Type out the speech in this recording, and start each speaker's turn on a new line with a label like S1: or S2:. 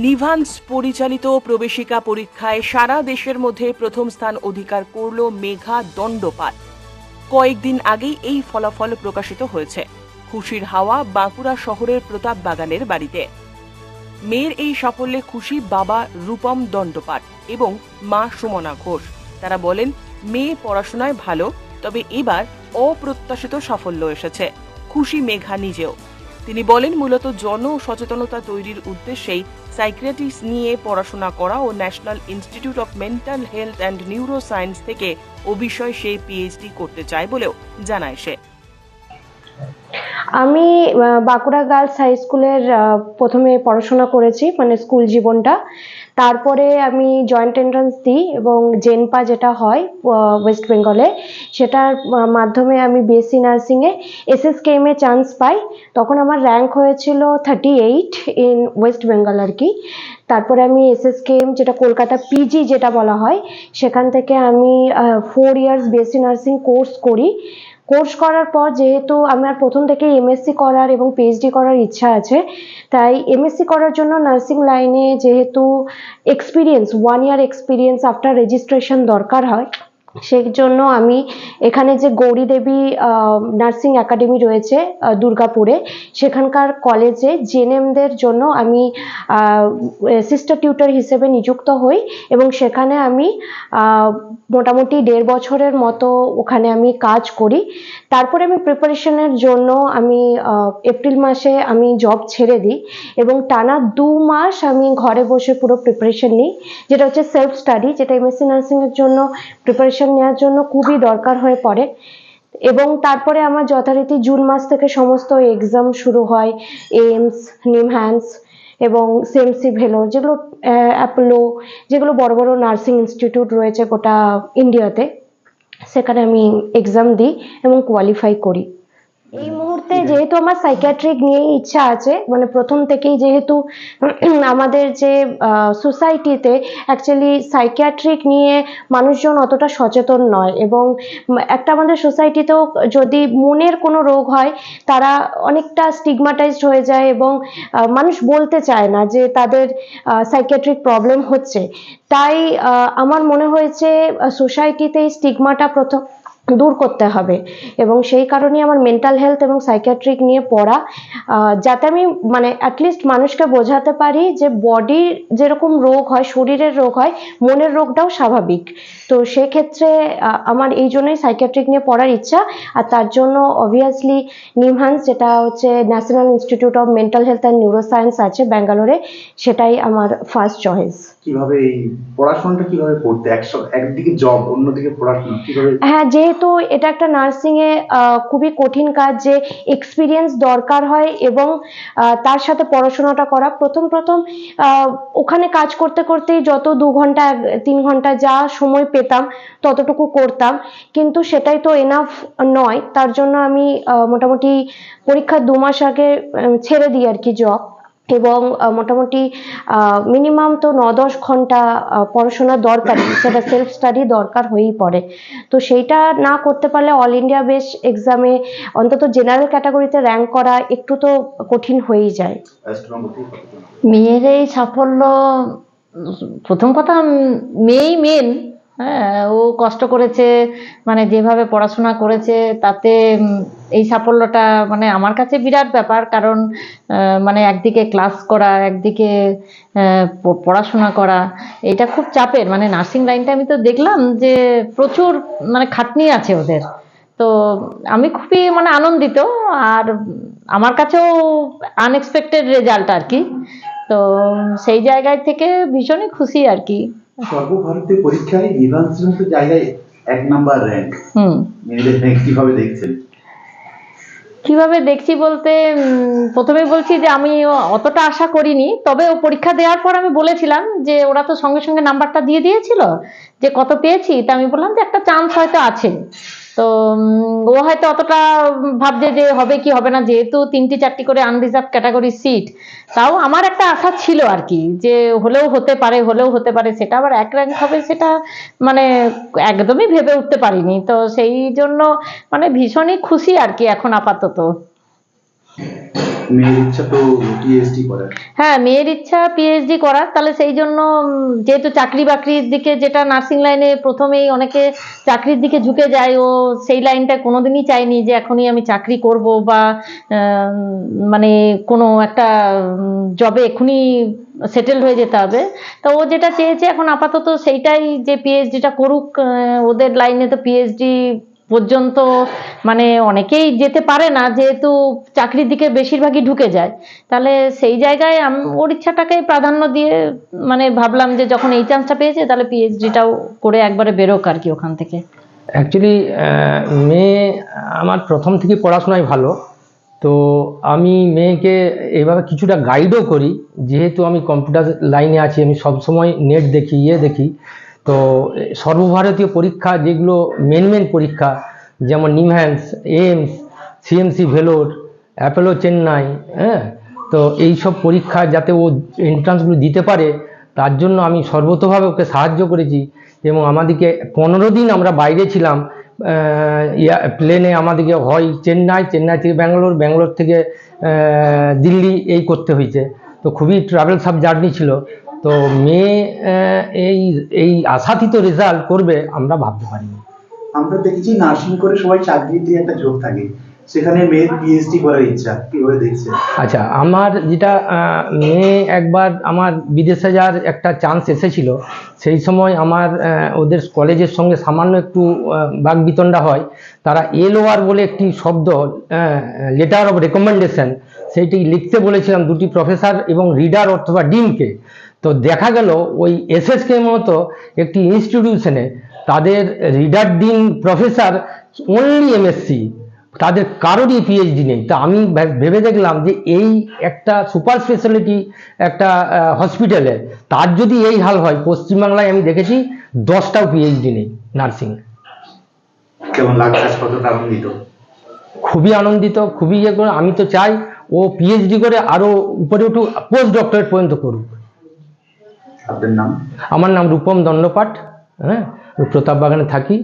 S1: নিভান্স পরিচালিত প্রবেশিকা পরীক্ষায় সারা দেশের মধ্যে প্রথম স্থান অধিকার করল মেঘা দণ্ডপাত। কয়েকদিন আগেই এই ফলাফল প্রকাশিত হয়েছে। খুশির হাওয়া বাঁকুড়া শহরের প্রতাপ বাগানের বাড়িতে। মেয়ের এই সাফল্যে খুশি বাবা রূপম দণ্ডপাত এবং মা সুমনা ঘোষ। তারা বলেন, মেয়ে পড়াশোনায় ভালো, তবে এবার অপ্রত্যাশিত সাফল্য এসেছে। খুশি মেঘা নিজেও। তিনি বলেন, মূলত জন সচেতনতা তৈরির উদ্দেশ্যেই সাইকিয়াট্রিক্স নিয়ে পড়াশোনা করা ও national institute of mental health and neuroscience থেকে ও বিষয়ে সে পিএইচডি করতে চায় বলেও জানায় সে।
S2: আমি বাঁকুড়া গার্লস হাই স্কুলের প্রথমে পড়াশোনা করেছি, মানে স্কুল জীবনটা। তারপরে আমি জয়েন্ট এন্ট্রান্স দিই এবং জেনপা যেটা হয় ওয়েস্ট বেঙ্গলে, সেটার মাধ্যমে আমি বিএসসি নার্সিংয়ে এসএসকেএম এ চান্স পাই। তখন আমার র্যাঙ্ক হয়েছিল 38 ইন ওয়েস্ট বেঙ্গল আর কি। তারপরে আমি এসএসকেএম, যেটা কলকাতা পিজি যেটা বলা হয়, সেখান থেকে আমি 4 ইয়ার্স বিএসসি নার্সিং কোর্স করি। কোর্স করার পর যেহেতু আমার প্রথম থেকে এমএসসি করার এবং পিএইচডি করার ইচ্ছা আছে, তাই এমএসসি করার জন্য নার্সিং লাইনে যেহেতু experience 1 year experience after registration দরকার হয়, সেই জন্য আমি এখানে যে গৌরী দেবী নার্সিং একাডেমি রয়েছে দুর্গাপুরে, সেখানকার কলেজে জেএনএমদের জন্য আমি সিস্টার টিউটর হিসেবে নিযুক্ত হই এবং সেখানে আমি মোটামুটি 1.5 বছরের মতো ওখানে আমি কাজ করি। তারপরে আমি প্রিপারেশনের জন্য আমি এপ্রিল মাসে আমি জব ছেড়ে দিই এবং টানা 2 মাস আমি ঘরে বসে পুরো প্রিপারেশন নিই, যেটা হচ্ছে সেলফ স্টাডি, যেটা এমএসসি নার্সিংয়ের জন্য প্রিপারেশন নেওয়ার জন্য খুবই দরকার হয়ে পড়ে। এবং তারপরে আমার যথারীতি জুন মাস থেকে সমস্ত এক্সাম শুরু হয়, এইমস, নিমহ্যান্স এবং সিএমসি ভেলোর, যেগুলো অ্যাপোলো, যেগুলো বড় বড় নার্সিং ইনস্টিটিউট রয়েছে গোটা ইন্ডিয়াতে, সেখানে আমি এক্সাম দিই এবং কোয়ালিফাই করি। এই মুহূর্তে যেহেতু আমার সাইকিয়াট্রিক নিয়ে ইচ্ছা আছে, মানে প্রথম থেকেই যেহেতু আমাদের যে সোসাইটিতে অ্যাকচুয়ালি সাইকিয়াট্রিক নিয়ে মানুষজন অতটা সচেতন নয় এবং একটা আমাদের সোসাইটিতেও যদি মনের কোনো রোগ হয় তারা অনেকটা স্টিগমাটাইজড হয়ে যায় এবং মানুষ বলতে চায় না যে তাদের সাইকিয়াট্রিক প্রবলেম হচ্ছে। তাই আমার মনে হয়েছে সোসাইটিতে এই স্টিগমাটা প্রথম দূর করতে হবে এবং সেই কারণেই আমার মেন্টাল হেলথ এবং সাইকিয়াট্রিক নিয়ে পড়া, যাতে আমি মানে অ্যাটলিস্ট মানুষকে বোঝাতে পারি যে বডির যেরকম রোগ হয়, শরীরের রোগ হয়, মনের রোগটাও স্বাভাবিক। তো সেক্ষেত্রে আমার এই জন্যই সাইকিয়াট্রিক নিয়ে পড়ার ইচ্ছা। আর তার জন্য অবভিয়াসলি নিমহান্স, যেটা হচ্ছে national institute of mental health and neuro science আছে ব্যাঙ্গালোরে, সেটাই আমার ফার্স্ট চয়েস।
S3: কিভাবে এই পড়াশোনাটা কিভাবে করতে, একদিকে জব অন্যদিকে পড়াশোনা কিভাবে?
S2: হ্যাঁ, যেহেতু এটা একটা নার্সিং এ খুবই কঠিন কাজ, যে এক্সপিরিয়েন্স দরকার হয় এবং তার সাথে পড়াশোনাটা করা। প্রথম ওখানে কাজ করতে করতেই যত 2 ঘন্টা 3 ঘন্টা যা সময় পেতাম ততটুকু করতাম, কিন্তু সেটাই তো এনাফ নয়। তার জন্য আমি মোটামুটি পরীক্ষার 2 মাস আগে ছেড়ে দিই আর কি জব, এবং মোটামুটি মিনিমাম তো 9-10 ঘন্টা পড়াশোনা দরকারই, সেটা সেলফ স্টাডি দরকার হয়েই পড়ে। তো সেইটা না করতে পারলে অল ইন্ডিয়া বেস এক্সামে অন্তত জেনারেল ক্যাটাগরিতে র্যাঙ্ক করা একটু তো কঠিন হয়েই যায়।
S4: মেয়ের এই সাফল্য, প্রথম কথা মেয়েই মেন। হ্যাঁ, ও কষ্ট করেছে, মানে যেভাবে পড়াশোনা করেছে তাতে এই সাফল্যটা মানে আমার কাছে বিরাট ব্যাপার। কারণ মানে একদিকে ক্লাস করা, একদিকে পড়াশোনা করা, এটা খুব চাপের। মানে নার্সিং লাইনটা আমি তো দেখলাম যে প্রচুর মানে খাটনি আছে ওদের। তো আমি খুবই মানে আনন্দিত, আর আমার কাছেও আনএক্সপেক্টেড রেজাল্ট আর কি। তো সেই জায়গায় থেকে ভীষণই খুশি আর কি।
S3: সর্বভারতীয় পরীক্ষায় নিবন্ধন জায়গায় 1 নাম্বার র্যাঙ্ক। মেয়েদের র্যাঙ্ক কিভাবে দেখছেন?
S4: কিভাবে দেখছি বলতে, প্রথমে বলছি যে আমি অতটা আশা করিনি। তবে ও পরীক্ষা দেওয়ার পর আমি বলেছিলাম যে ওরা তো সঙ্গে সঙ্গে নাম্বারটা দিয়ে দিয়েছিল যে কত পেয়েছি, তা আমি বললাম যে একটা চান্স হয়তো আছে। তো ও হয়তো অতটা ভাবছে যে হবে কি হবে না, যেহেতু 3টি 4টি করে আনরিজার্ভ ক্যাটাগরি সিট। তাও আমার একটা আশা ছিল আর কি, যে হলেও হতে পারে, হলেও হতে পারে। সেটা আবার 1 র্যাঙ্ক হবে সেটা মানে একদমই ভেবে উঠতে পারিনি। তো সেই জন্য মানে ভীষণই খুশি আর কি এখন আপাতত।
S3: মেয়ের ইচ্ছা তো পিএইচডি করার।
S4: হ্যাঁ, মেয়ের ইচ্ছা পিএইচডি করার, তাহলে সেই জন্য যেহেতু চাকরি বাকরির দিকে, যেটা নার্সিং লাইনে প্রথমেই অনেকে চাকরির দিকে ঝুঁকে যায়, ও সেই লাইনটা কোনোদিনই চাইনি যে এখনই আমি চাকরি করব বা মানে কোনো একটা জবে এখনই সেটেল হয়ে যেতে হবে। তো ও যেটা চেয়েছে এখন আপাতত সেইটাই, যে পিএইচডিটা করুক। ওদের লাইনে তো পিএইচডি পর্যন্ত মানে অনেকেই যেতে পারে না, যেহেতু চাকরির দিকে বেশিরভাগই ঢুকে যায়। তাহলে সেই জায়গায় ওর ইচ্ছাটাকে প্রাধান্য দিয়ে মানে ভাবলাম যে যখন এই চান্সটা পেয়েছে তাহলে পিএইচডিটাও করে একবারে বেরোক আর কি ওখান থেকে।
S5: অ্যাকচুয়ালি মেয়ে আমার প্রথম থেকে পড়াশোনায় ভালো, তো আমি মেয়েকে এভাবে কিছুটা গাইডও করি। যেহেতু আমি কম্পিউটার লাইনে আছি, আমি সবসময় নেট দেখি, দেখি। তো সর্বভারতীয় পরীক্ষা যেগুলো মেন পরীক্ষা, যেমন নিমহ্যান্স, এইমস, সিএমসি ভেলোর, অ্যাপোলো চেন্নাই, হ্যাঁ, তো এই সব পরীক্ষা যাতে ও এন্ট্রান্সগুলো দিতে পারে, তার জন্য আমি সর্বতোভাবে ওকে সাহায্য করেছি। এবং আমাদেরকে 15 দিন আমরা বাইরে ছিলাম প্লেনে, আমাদেরকে হয় চেন্নাই থেকে ব্যাঙ্গালোর থেকে দিল্লি এই করতে হয়েছে। তো খুবই ট্রাভেল সাব জার্নি ছিল। তো মেয়ে এই আশাতীত রেজাল্ট করবে আমরা ভাবতে পারিনি।
S3: আমরা দেখেছি নার্সিং করে সবাই চাকরিতে একটা ঝোঁক থাকে, সেখানে মেয়ের পিএইচডি করার ইচ্ছা, কিভাবে দেখছে?
S5: আচ্ছা, আমার যেটা মেয়ে একবার আমার বিদেশে যাওয়ার একটা চান্স এসেছিল, সেই সময় আমার ওদের কলেজের সঙ্গে সামান্য একটু বাকবিতণ্ডা হয়। তারা LOR বলে একটি শব্দ, লেটার অফ রেকমেন্ডেশন, সেইটি লিখতে বলেছিলাম দুটি প্রফেসর এবং রিডার অথবা ডিনকে। তো দেখা গেল ওই SSK মতো একটি ইনস্টিটিউশনে তাদের reader, dean, professor only MSc, তাদের কারোরই পিএইচডি নেই। তা আমি ভেবে দেখলাম যে এই একটা সুপার স্পেশালিটি একটা হসপিটালে তার যদি এই হাল হয়, পশ্চিমবাংলায় আমি দেখেছি 10টাও পিএইচডি নেই নার্সিং।
S3: কেমন লাগছে, কতটা আনন্দিত?
S5: খুবই আনন্দিত, খুবই ইয়ে করে। আমি তো চাই ও পিএইচডি করে আরো উপরে উঠুক, পোস্ট ডক্টরেট পর্যন্ত করুক।
S3: আপনার নাম?
S5: আমার নাম রূপম দণ্ডপাঠ, হ্যাঁ, প্রতাপ বাগানে থাকি।